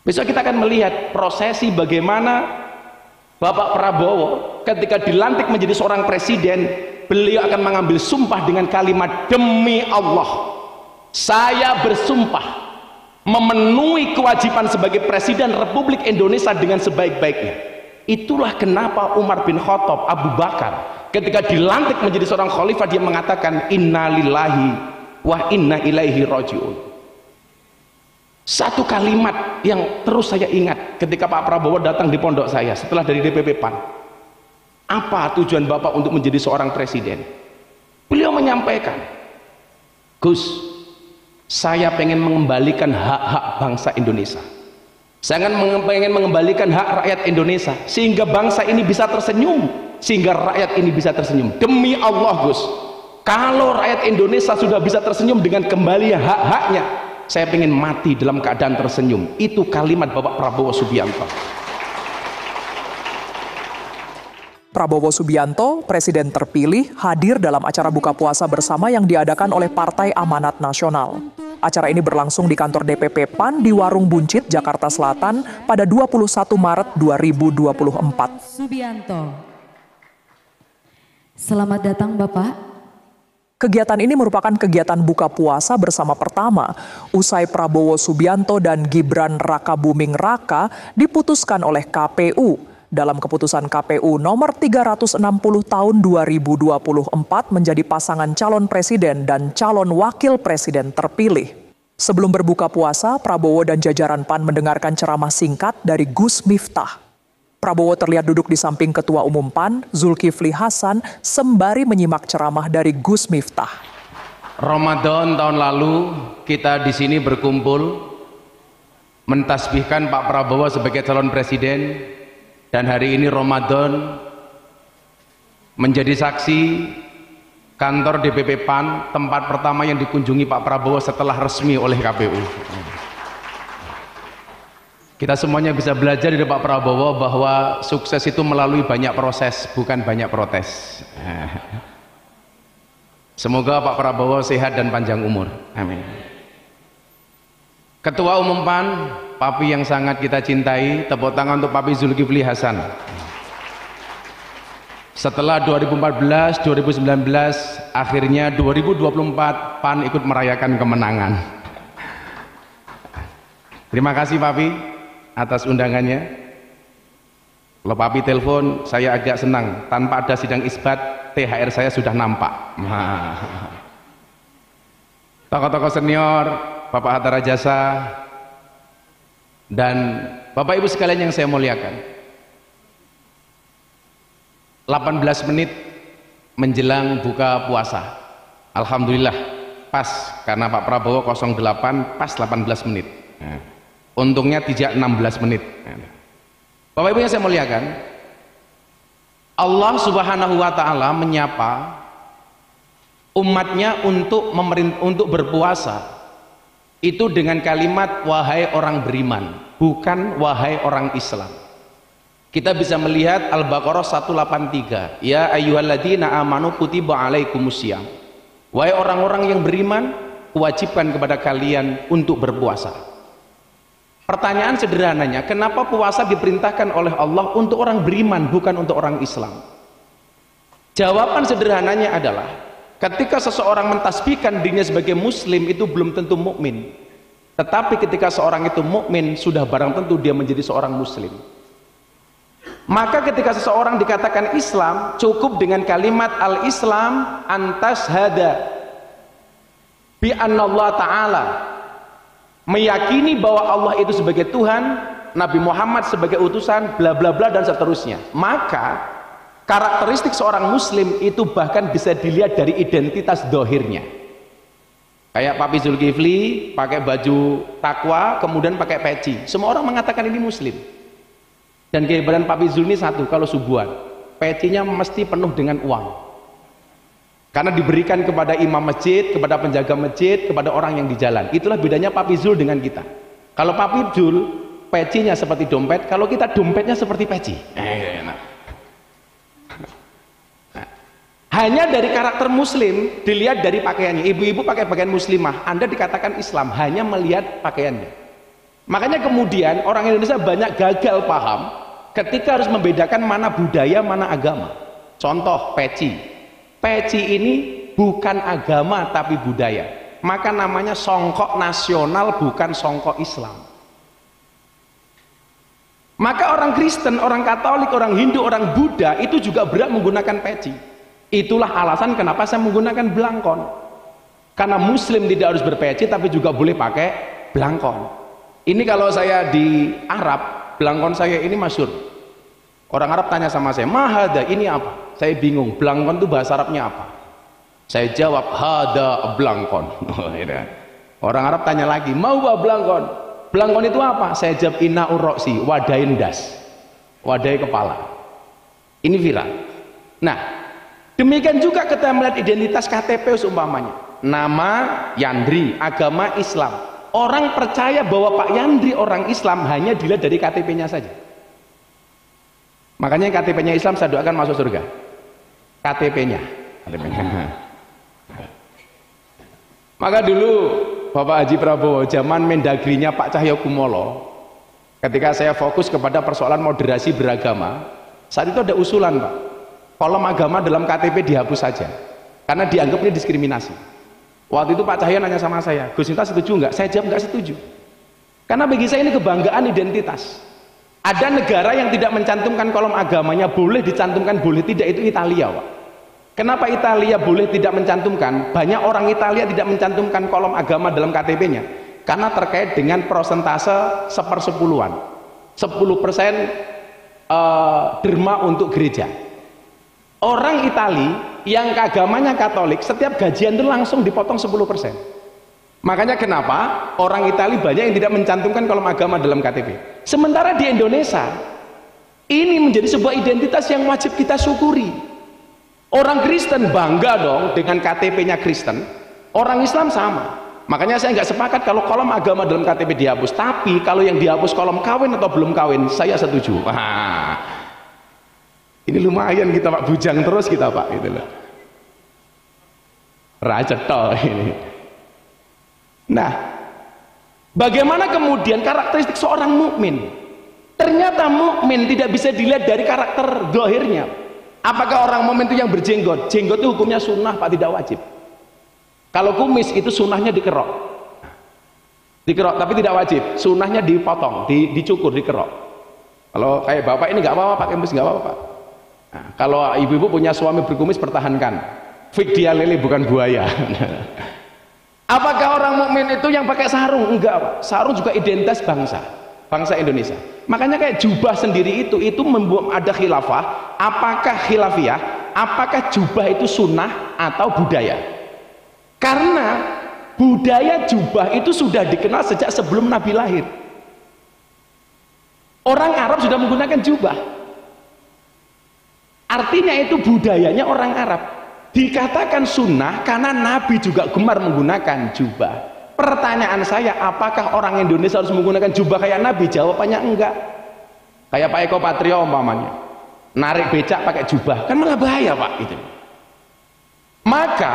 Besok kita akan melihat prosesi bagaimana Bapak Prabowo ketika dilantik menjadi seorang presiden, beliau akan mengambil sumpah dengan kalimat, demi Allah saya bersumpah memenuhi kewajiban sebagai Presiden Republik Indonesia dengan sebaik-baiknya. Itulah kenapa Umar bin Khattab, Abu Bakar ketika dilantik menjadi seorang khalifah dia mengatakan inna lillahi wa inna ilaihi rajiun. Satu kalimat yang terus saya ingat ketika Pak Prabowo datang di pondok saya setelah dari DPP PAN. Apa tujuan Bapak untuk menjadi seorang presiden? Beliau menyampaikan, Gus, saya pengen mengembalikan hak-hak bangsa Indonesia. Saya pengen mengembalikan hak rakyat Indonesia sehingga bangsa ini bisa tersenyum, sehingga rakyat ini bisa tersenyum. Demi Allah Gus, kalau rakyat Indonesia sudah bisa tersenyum dengan kembali hak-haknya, saya pengen mati dalam keadaan tersenyum. Itu kalimat Bapak Prabowo Subianto. Prabowo Subianto, Presiden terpilih, hadir dalam acara buka puasa bersama yang diadakan oleh Partai Amanat Nasional. Acara ini berlangsung di kantor DPP PAN di Warung Buncit, Jakarta Selatan pada 21 Maret 2024. Subianto. Selamat datang Bapak. Kegiatan ini merupakan kegiatan buka puasa bersama pertama usai Prabowo Subianto dan Gibran Rakabuming Raka diputuskan oleh KPU dalam keputusan KPU nomor 360 tahun 2024 menjadi pasangan calon presiden dan calon wakil presiden terpilih. Sebelum berbuka puasa, Prabowo dan jajaran PAN mendengarkan ceramah singkat dari Gus Miftah. Prabowo terlihat duduk di samping Ketua Umum PAN, Zulkifli Hasan, sembari menyimak ceramah dari Gus Miftah. Ramadan tahun lalu kita di sini berkumpul mentasbihkan Pak Prabowo sebagai calon presiden, dan hari ini Ramadan menjadi saksi kantor DPP PAN, tempat pertama yang dikunjungi Pak Prabowo setelah resmi oleh KPU. Kita semuanya bisa belajar dari Pak Prabowo bahwa sukses itu melalui banyak proses, bukan banyak protes. Semoga Pak Prabowo sehat dan panjang umur. Amin. Ketua Umum PAN, Papi yang sangat kita cintai, tepuk tangan untuk Papi Zulkifli Hasan. Setelah 2014, 2019, akhirnya 2024 PAN ikut merayakan kemenangan. Terima kasih Papi atas undangannya. Kalau Papi telepon, saya agak senang. Tanpa ada sidang isbat, THR saya sudah nampak. Tokoh-tokoh senior, Bapak Hatta Rajasa, dan Bapak Ibu sekalian yang saya muliakan, 18 menit menjelang buka puasa, alhamdulillah pas, karena Pak Prabowo 08 pas 18 menit. Untungnya tidak 16 menit. Bapak Ibu yang saya muliakan, Allah Subhanahu wa Ta'ala menyapa umatnya untuk berpuasa itu dengan kalimat wahai orang beriman, bukan wahai orang Islam. Kita bisa melihat Al-Baqarah 183, ya ayyuhalladzina amanu kutiba alaikumusiyam, wahai orang-orang yang beriman, kewajiban kepada kalian untuk berpuasa. Pertanyaan sederhananya, kenapa puasa diperintahkan oleh Allah untuk orang beriman, bukan untuk orang Islam? Jawaban sederhananya adalah, ketika seseorang mentasbihkan dirinya sebagai muslim itu belum tentu mukmin. Tetapi ketika seorang itu mukmin, sudah barang tentu dia menjadi seorang muslim. Maka ketika seseorang dikatakan Islam, cukup dengan kalimat al-Islam antashhada bi annallah ta'ala, meyakini bahwa Allah itu sebagai Tuhan, Nabi Muhammad sebagai utusan, bla bla bla dan seterusnya. Maka karakteristik seorang muslim itu bahkan bisa dilihat dari identitas dohirnya. Kayak Papi Zulkifli pakai baju takwa, kemudian pakai peci, semua orang mengatakan ini muslim. Dan kehebatan Papi Zul ini satu, kalau subuhan pecinya mesti penuh dengan uang, karena diberikan kepada imam masjid, kepada penjaga masjid, kepada orang yang di jalan. Itulah bedanya Papi Zul dengan kita. Kalau Papi Zul pecinya seperti dompet, kalau kita dompetnya seperti peci. Hanya dari karakter muslim dilihat dari pakaiannya. Ibu-ibu pakai pakaian muslimah, Anda dikatakan Islam hanya melihat pakaiannya. Makanya kemudian orang Indonesia banyak gagal paham ketika harus membedakan mana budaya, mana agama. Contoh peci. Peci ini bukan agama tapi budaya. Maka namanya songkok nasional, bukan songkok Islam. Maka orang Kristen, orang Katolik, orang Hindu, orang Buddha itu juga berhak menggunakan peci. Itulah alasan kenapa saya menggunakan belangkon. Karena Muslim tidak harus berpeci tapi juga boleh pakai belangkon. Ini kalau saya di Arab, belangkon saya ini masyhur. Orang Arab tanya sama saya, "Mahada, ini apa?" Saya bingung, belangkon itu bahasa Arabnya apa? Saya jawab, "Hada belangkon." Orang Arab tanya lagi, "Mau apa belangkon?" Belangkon itu apa? Saya jawab, "Ina uroksi, wadain das." Wadai kepala. Ini viral. Nah, demikian juga kita melihat identitas KTP seumpamanya. Nama Yandri, agama Islam. Orang percaya bahwa Pak Yandri orang Islam hanya dilihat dari KTP-nya saja. Makanya KTP-nya Islam saya doakan masuk surga. KTP-nya. Maka dulu Bapak Haji Prabowo zaman Mendagrinya Pak Cahyokumolo, ketika saya fokus kepada persoalan moderasi beragama, saat itu ada usulan, Pak, kolom agama dalam KTP dihapus saja karena dianggap ini diskriminasi. Waktu itu Pak Cahyo nanya sama saya, "Gus Miftah setuju nggak?" Saya jawab nggak setuju. Karena bagi saya ini kebanggaan identitas. Ada negara yang tidak mencantumkan kolom agamanya, boleh dicantumkan, boleh tidak, itu Italia, Pak. Kenapa Italia boleh tidak mencantumkan? Banyak orang Italia tidak mencantumkan kolom agama dalam KTP-nya karena terkait dengan persentase 1/10. 10% derma untuk gereja. Orang Itali yang agamanya Katolik setiap gajian itu langsung dipotong 10%. Makanya kenapa orang Itali banyak yang tidak mencantumkan kolom agama dalam KTP. Sementara di Indonesia ini menjadi sebuah identitas yang wajib kita syukuri. Orang Kristen bangga dong dengan KTP-nya Kristen, orang Islam sama. Makanya saya nggak sepakat kalau kolom agama dalam KTP dihapus, tapi kalau yang dihapus kolom kawin atau belum kawin, saya setuju. Wah, ini lumayan kita, Pak, bujang terus kita, Pak, gitu loh. Raceto ini. Nah, bagaimana kemudian karakteristik seorang mukmin? Ternyata mukmin tidak bisa dilihat dari karakter zahirnya. Apakah orang mukmin itu yang berjenggot? Jenggot itu hukumnya sunnah, Pak, tidak wajib. Kalau kumis itu sunnahnya dikerok. Dikerok, tapi tidak wajib. Sunnahnya dipotong, dicukur, dikerok. Kalau kayak bapak ini nggak apa-apa, pakai kumis nggak apa-apa, Pak. Nah, kalau ibu-ibu punya suami berkumis, pertahankan. Fik dia lele bukan buaya. Apakah orang mukmin itu yang pakai sarung? Enggak, Pak. Sarung juga identitas bangsa Indonesia. Makanya kayak jubah sendiri itu membuat ada khilafah. Apakah khilafiyah? Apakah jubah itu sunnah atau budaya? Karena budaya jubah itu sudah dikenal sejak sebelum Nabi lahir. Orang Arab sudah menggunakan jubah. Artinya itu budayanya orang Arab. Dikatakan sunnah karena Nabi juga gemar menggunakan jubah. Pertanyaan saya, apakah orang Indonesia harus menggunakan jubah kayak Nabi? Jawabannya enggak. Kayak Pak Eko Patrio umpamanya, narik becak pakai jubah, kan malah bahaya, Pak, gitu. Maka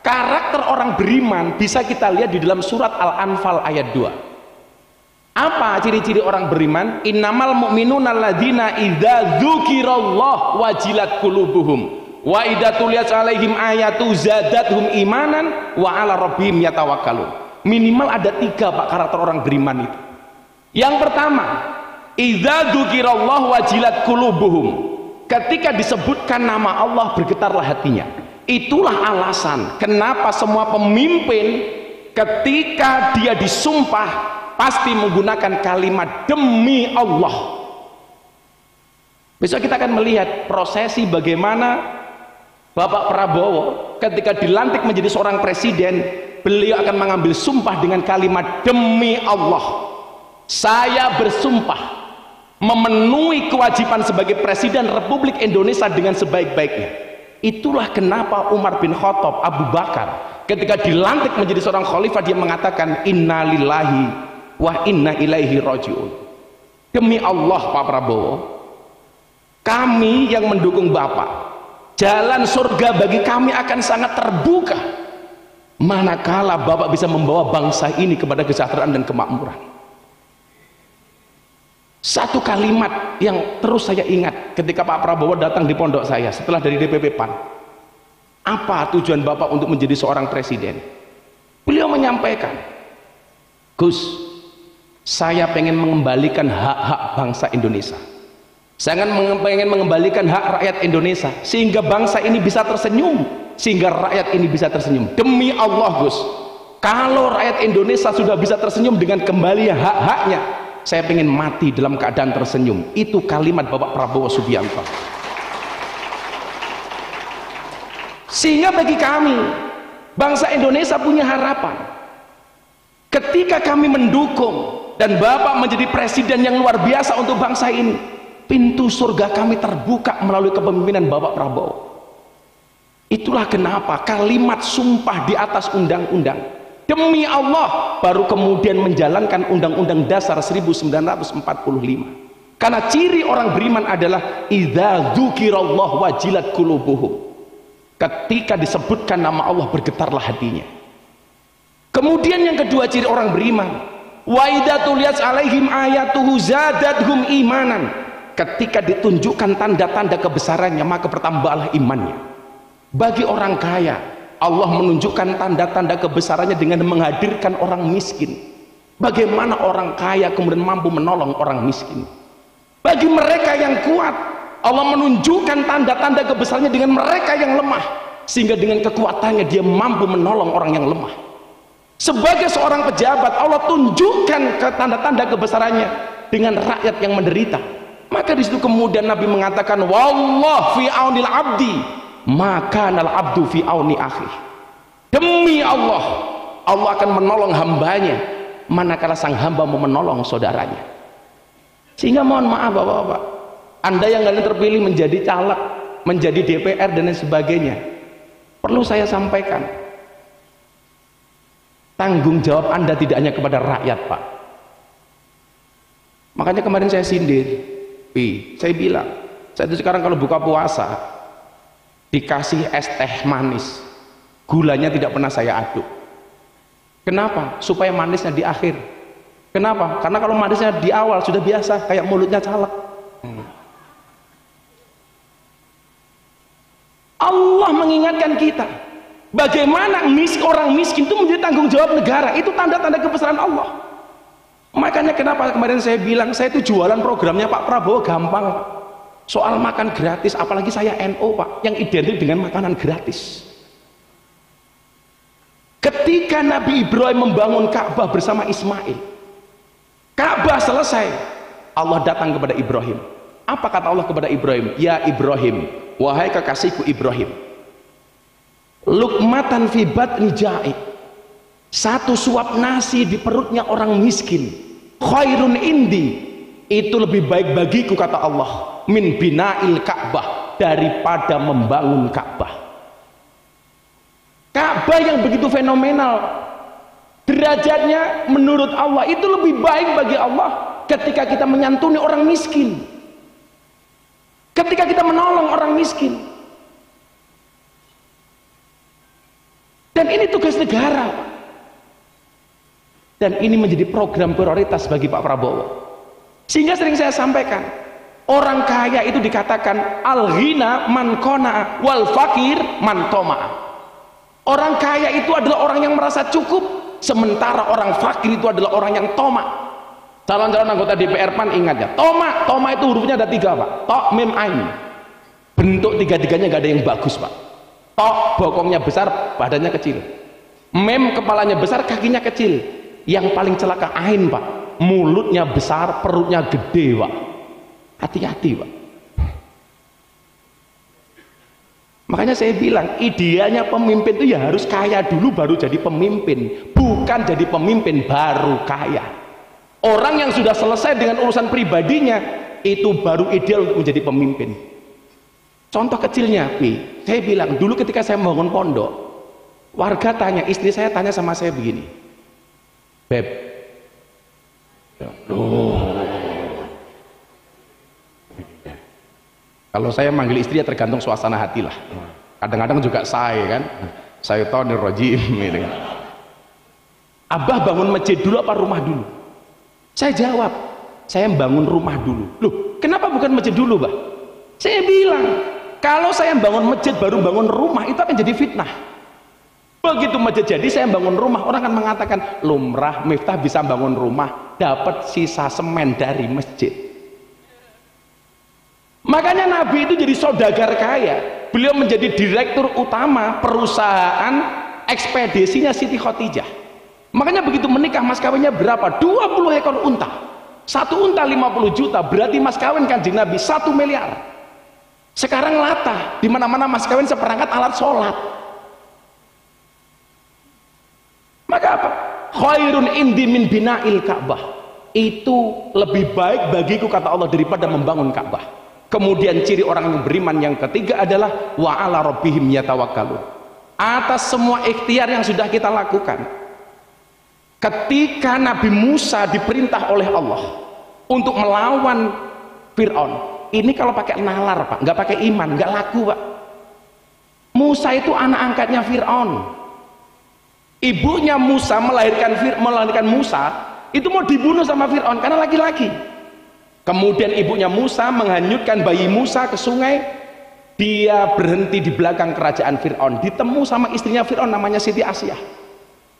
karakter orang beriman bisa kita lihat di dalam surat Al-Anfal ayat 2. Apa ciri-ciri orang beriman? Innamal mu'minuna alladzina idza dzukirallah wajilat qulubuhum wa idza tuliyat alaihim ayatu zadatuhum imanan wa ala rabbihim yatawakkalun. Minimal ada 3, Pak, karakter orang beriman itu. Yang pertama, idza dzukirallah wajilat qulubuhum. Ketika disebutkan nama Allah bergetarlah hatinya. Itulah alasan kenapa semua pemimpin ketika dia disumpah pasti menggunakan kalimat demi Allah. Besok kita akan melihat prosesi bagaimana Bapak Prabowo ketika dilantik menjadi seorang presiden, beliau akan mengambil sumpah dengan kalimat demi Allah. Saya bersumpah memenuhi kewajiban sebagai presiden Republik Indonesia dengan sebaik-baiknya. Itulah kenapa Umar bin Khattab, Abu Bakar ketika dilantik menjadi seorang khalifah dia mengatakan inna lillahi wa inna ilaihi rajiun. Demi Allah, Pak Prabowo, kami yang mendukung Bapak, jalan surga bagi kami akan sangat terbuka manakala Bapak bisa membawa bangsa ini kepada kesejahteraan dan kemakmuran. Satu kalimat yang terus saya ingat ketika Pak Prabowo datang di pondok saya setelah dari DPP PAN. Apa tujuan Bapak untuk menjadi seorang presiden? Beliau menyampaikan, Gus, saya pengen mengembalikan hak-hak bangsa Indonesia. Saya pengen mengembalikan hak rakyat Indonesia sehingga bangsa ini bisa tersenyum, sehingga rakyat ini bisa tersenyum. Demi Allah, Gus, kalau rakyat Indonesia sudah bisa tersenyum dengan kembali hak-haknya, saya pengen mati dalam keadaan tersenyum. Itu kalimat Bapak Prabowo Subianto. Sehingga bagi kami, bangsa Indonesia punya harapan. Ketika kami mendukung dan Bapak menjadi presiden yang luar biasa untuk bangsa ini, pintu surga kami terbuka melalui kepemimpinan Bapak Prabowo. Itulah kenapa kalimat sumpah di atas undang-undang, demi Allah, baru kemudian menjalankan Undang-Undang Dasar 1945. Karena ciri orang beriman adalah idza dzukirallahu wajilat qulubuhum. Ketika disebutkan nama Allah, bergetarlah hatinya. Kemudian yang kedua ciri orang beriman, wa idza tuliyat alaihim ayatuhu zadatuhum imanan. Ketika ditunjukkan tanda-tanda kebesarannya, maka bertambahlah imannya. Bagi orang kaya, Allah menunjukkan tanda-tanda kebesarannya dengan menghadirkan orang miskin. Bagaimana orang kaya kemudian mampu menolong orang miskin? Bagi mereka yang kuat, Allah menunjukkan tanda-tanda kebesarannya dengan mereka yang lemah, sehingga dengan kekuatannya dia mampu menolong orang yang lemah. Sebagai seorang pejabat, Allah tunjukkan tanda-tanda kebesarannya dengan rakyat yang menderita. Maka di situ kemudian Nabi mengatakan, wallah fi aunil abdi maka nal abdu fi auni akhi. Demi Allah, Allah akan menolong hambanya manakala sang hamba mau menolong saudaranya. Sehingga mohon maaf Bapak-bapak, Anda yang kalian terpilih menjadi caleg, menjadi DPR dan lain sebagainya, perlu saya sampaikan, tanggung jawab Anda tidak hanya kepada rakyat, Pak. Makanya kemarin saya sindir, saya bilang, saya itu sekarang kalau buka puasa dikasih es teh manis, gulanya tidak pernah saya aduk. Kenapa? Supaya manisnya di akhir. Kenapa? Karena kalau manisnya di awal sudah biasa, kayak mulutnya caleg. Allah mengingatkan kita bagaimana orang miskin itu menjadi tanggung jawab negara. Itu tanda-tanda kebesaran Allah. Makanya kenapa kemarin saya bilang saya itu jualan programnya Pak Prabowo gampang, Pak. Soal makan gratis, apalagi saya NU, Pak, yang identik dengan makanan gratis. Ketika Nabi Ibrahim membangun Ka'bah bersama Ismail, Ka'bah selesai, Allah datang kepada Ibrahim. Apa kata Allah kepada Ibrahim? Ya Ibrahim, wahai kekasihku Ibrahim, luqmatan fi batni ja'i, satu suap nasi di perutnya orang miskin, khairun indi, itu lebih baik bagiku kata Allah, min bina'il Ka'bah, daripada membangun Ka'bah. Ka'bah yang begitu fenomenal derajatnya menurut Allah, itu lebih baik bagi Allah ketika kita menyantuni orang miskin, ketika kita menolong orang miskin. Dan ini tugas negara, dan ini menjadi program prioritas bagi Pak Prabowo. Sehingga sering saya sampaikan, orang kaya itu dikatakan al-ghina man qana'a wal fakir man toma'a. Orang kaya itu adalah orang yang merasa cukup, sementara orang fakir itu adalah orang yang tomak. Calon-calon anggota DPR PAN ingat ya, tomak itu hurufnya ada 3, Pak. Tok, mim, ain. Bentuk tiga-tiganya gak ada yang bagus, Pak. Tok bokongnya besar, badannya kecil. Mem kepalanya besar, kakinya kecil. Yang paling celaka ain, Pak. Mulutnya besar, perutnya gede, Pak. Hati-hati, Pak. Makanya saya bilang, idealnya pemimpin itu ya harus kaya dulu baru jadi pemimpin, bukan jadi pemimpin baru kaya. Orang yang sudah selesai dengan urusan pribadinya itu baru ideal untuk menjadi pemimpin. Contoh kecilnya, saya bilang dulu ketika saya membangun pondok, warga tanya, istri saya tanya sama saya begini, Beb, kalau saya manggil istri ya tergantung suasana hati lah. Kadang-kadang juga saya kan, saya tahu rojim gitu. Abah bangun masjid dulu apa rumah dulu? Saya jawab, saya bangun rumah dulu. Loh, kenapa bukan masjid dulu, Pak? Saya bilang, kalau saya bangun masjid baru bangun rumah, itu akan jadi fitnah. Begitu masjid jadi, saya bangun rumah, orang akan mengatakan, lumrah Miftah bisa bangun rumah, dapat sisa semen dari masjid. Makanya Nabi itu jadi saudagar kaya. Beliau menjadi direktur utama perusahaan ekspedisinya Siti Khotijah. Makanya begitu menikah mas kawinnya berapa? 20 ekor unta. Satu unta 50 juta, berarti mas kawin Kanjeng Nabi 1 miliar. Sekarang latah, di mana-mana mas kawin seperangkat alat sholat. Maka apa? Khairun indi min bina'il Ka'bah. Itu lebih baik bagiku kata Allah daripada membangun Ka'bah. Kemudian ciri orang yang beriman yang ketiga adalah wa ala rabbihim yatawakkalun. Atas semua ikhtiar yang sudah kita lakukan. Ketika Nabi Musa diperintah oleh Allah untuk melawan Fir'aun, ini kalau pakai nalar Pak, nggak pakai iman, nggak laku Pak. Musa itu anak angkatnya Fir'aun. Ibunya Musa melahirkan Musa itu mau dibunuh sama Fir'aun karena laki-laki. Kemudian ibunya Musa menghanyutkan bayi Musa ke sungai. Dia berhenti di belakang kerajaan Fir'aun, ditemu sama istrinya Fir'aun namanya Siti Asyah.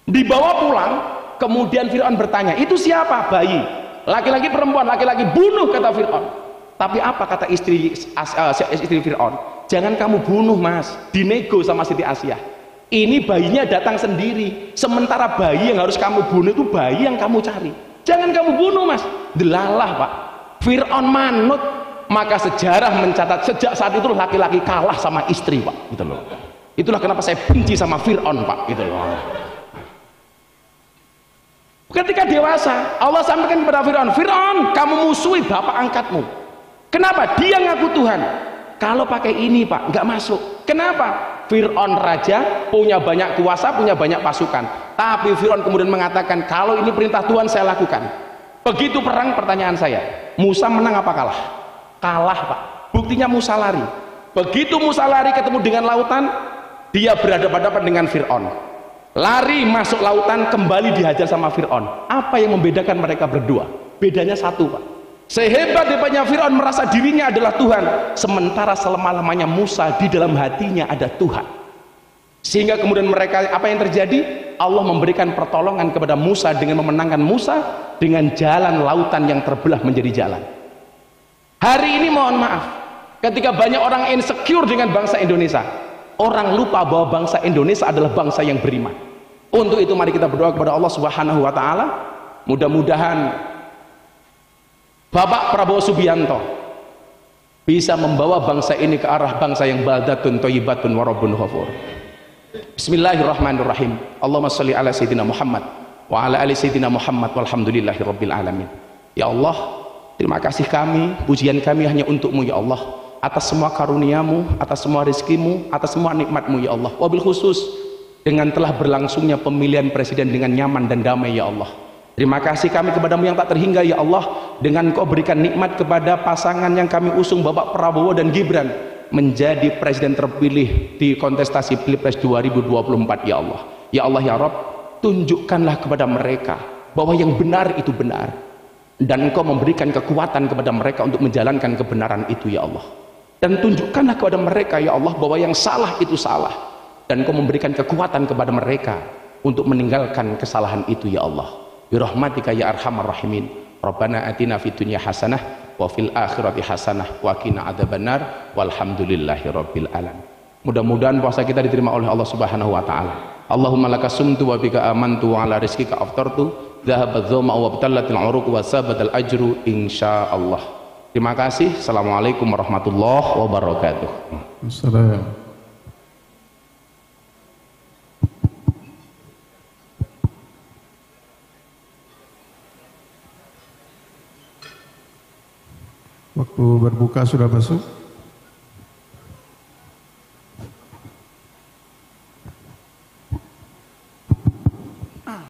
Dibawa pulang, kemudian Fir'aun bertanya, itu siapa? Bayi. Laki-laki perempuan, laki-laki, bunuh kata Fir'aun. Tapi apa kata istri Fir'aun? Jangan kamu bunuh mas, dinego sama Siti Asyah. Ini bayinya datang sendiri, sementara bayi yang harus kamu bunuh itu bayi yang kamu cari. Jangan kamu bunuh mas. Delalah Pak, Fir'aun manut. Maka sejarah mencatat sejak saat itu laki-laki kalah sama istri Pak, gitu loh. Itulah kenapa saya benci sama Fir'aun Pak, gitu loh. Ketika dewasa Allah sampaikan kepada Fir'aun, Fir'aun kamu musuhi bapak angkatmu. Kenapa? Dia ngaku Tuhan. Kalau pakai ini Pak nggak masuk. Kenapa? Fir'aun raja, punya banyak kuasa, punya banyak pasukan. Tapi Fir'aun kemudian mengatakan, kalau ini perintah Tuhan saya lakukan. Begitu perang, pertanyaan saya, Musa menang apa kalah? Kalah Pak. Buktinya Musa lari. Begitu Musa lari ketemu dengan lautan, dia berhadapan-hadapan dengan Fir'aun. Lari masuk lautan, kembali dihajar sama Fir'aun. Apa yang membedakan mereka berdua? Bedanya satu Pak. Sehebat-hebatnya Fir'aun merasa dirinya adalah Tuhan, sementara selama-lamanya Musa di dalam hatinya ada Tuhan. Sehingga kemudian mereka, apa yang terjadi? Allah memberikan pertolongan kepada Musa dengan memenangkan Musa dengan jalan lautan yang terbelah menjadi jalan. Hari ini mohon maaf, ketika banyak orang insecure dengan bangsa Indonesia, orang lupa bahwa bangsa Indonesia adalah bangsa yang beriman. Untuk itu mari kita berdoa kepada Allah Subhanahu wa taala, mudah-mudahan Bapak Prabowo Subianto bisa membawa bangsa ini ke arah bangsa yang baldatun thayyibatun wa rabbun ghafur. Bismillahirrahmanirrahim. Allahumma shalli ala sayyidina Muhammad wa ala ali sayyidina Muhammad walhamdulillahi rabbil alamin. Ya Allah, terima kasih kami, pujian kami hanya untukmu ya Allah, atas semua karuniamu, atas semua rizkimu, atas semua nikmatmu ya Allah. Wabil khusus dengan telah berlangsungnya pemilihan presiden dengan nyaman dan damai ya Allah. Terima kasih kami kepadamu yang tak terhingga ya Allah, dengan kau berikan nikmat kepada pasangan yang kami usung Bapak Prabowo dan Gibran menjadi presiden terpilih di kontestasi Pilpres 2024 ya Allah. Ya Allah ya Rabb, tunjukkanlah kepada mereka bahwa yang benar itu benar, dan engkau memberikan kekuatan kepada mereka untuk menjalankan kebenaran itu ya Allah. Dan tunjukkanlah kepada mereka ya Allah bahwa yang salah itu salah, dan engkau memberikan kekuatan kepada mereka untuk meninggalkan kesalahan itu ya Allah. Birahmatika ya arhamar rahimin. Rabbana atina fid dunya hasanah wa fil akhirati hasanah wa qina adzabannar walhamdulillahi rabbil alamin. Mudah-mudahan puasa kita diterima oleh Allah Subhanahu wa taala. Allahumma lakasumtu wa bika amantu wa ala rizqika aftartu dhahabat dhama wa batallatil uruq wa sabatal ajru insyaallah. Terima kasih. Assalamualaikum warahmatullahi wabarakatuh. Assalamualaikum. Waktu berbuka sudah masuk.